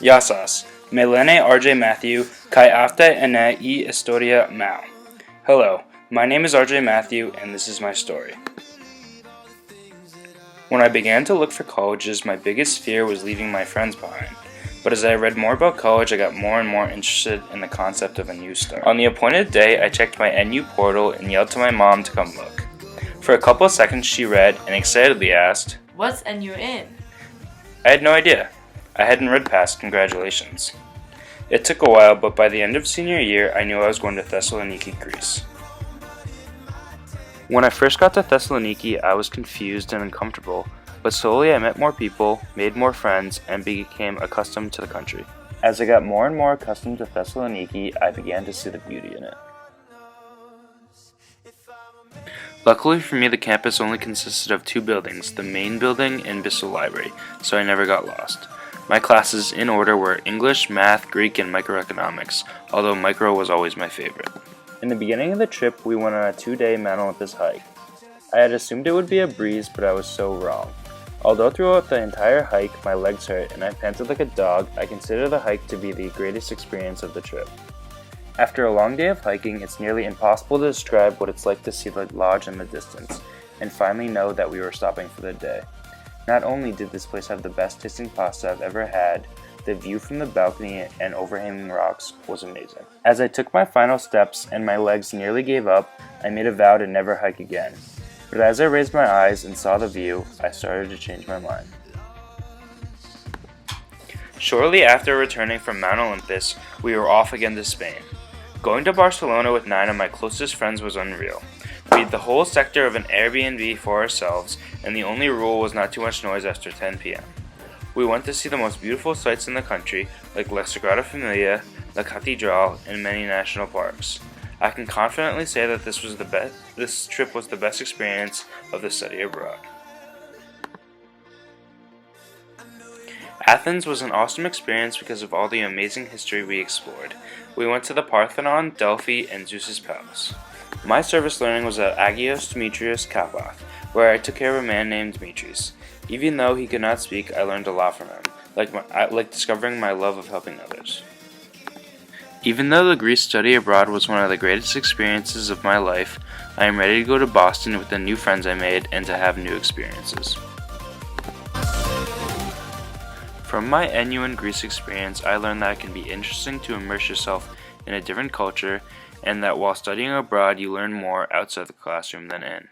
Γεια σας. Με λένε RJ Mathieu kai αυτά είναι η ιστορία μου. Hello, my name is RJ Mathieu and this is my story. When I began to look for colleges, my biggest fear was leaving my friends behind. But as I read more about college, I got more and more interested in the concept of a new start. On the appointed day, I checked my NU portal and yelled to my mom to come look. For a couple of seconds, she read and excitedly asked, "What's NUin?" I had no idea. I hadn't read past congratulations. It took a while, but by the end of senior year, I knew I was going to Thessaloniki, Greece. When I first got to Thessaloniki, I was confused and uncomfortable, but slowly I met more people, made more friends, and became accustomed to the country. As I got more and more accustomed to Thessaloniki, I began to see the beauty in it. Luckily for me, the campus only consisted of two buildings, the main building and Bissell Library, so I never got lost. My classes in order were English, Math, Greek, and Microeconomics, although Micro was always my favorite. In the beginning of the trip, we went on a 2-day Mount Olympus hike. I had assumed it would be a breeze, but I was so wrong. Although throughout the entire hike, my legs hurt and I panted like a dog, I consider the hike to be the greatest experience of the trip. After a long day of hiking, it's nearly impossible to describe what it's like to see the lodge in the distance, and finally know that we were stopping for the day. Not only did this place have the best tasting pasta I've ever had, the view from the balcony and overhanging rocks was amazing. As I took my final steps and my legs nearly gave up, I made a vow to never hike again. But as I raised my eyes and saw the view, I started to change my mind. Shortly after returning from Mount Olympus, we were off again to Spain. Going to Barcelona with 9 of my closest friends was unreal. We had the whole sector of an Airbnb for ourselves, and the only rule was not too much noise after 10 p.m. We went to see the most beautiful sights in the country, like La Sagrada Familia, La Catedral, and many national parks. I can confidently say that this trip was the best experience of the study abroad. Athens was an awesome experience because of all the amazing history we explored. We went to the Parthenon, Delphi, and Zeus's Palace. My service learning was at Agios Demetrios Kapath, where I took care of a man named Demetrius. Even though he could not speak, I learned a lot from him, like discovering my love of helping others. Even though the Greece study abroad was one of the greatest experiences of my life, I am ready to go to Boston with the new friends I made and to have new experiences. From my NUin Greece experience, I learned that it can be interesting to immerse yourself in a different culture, and that while studying abroad, you learn more outside the classroom than in.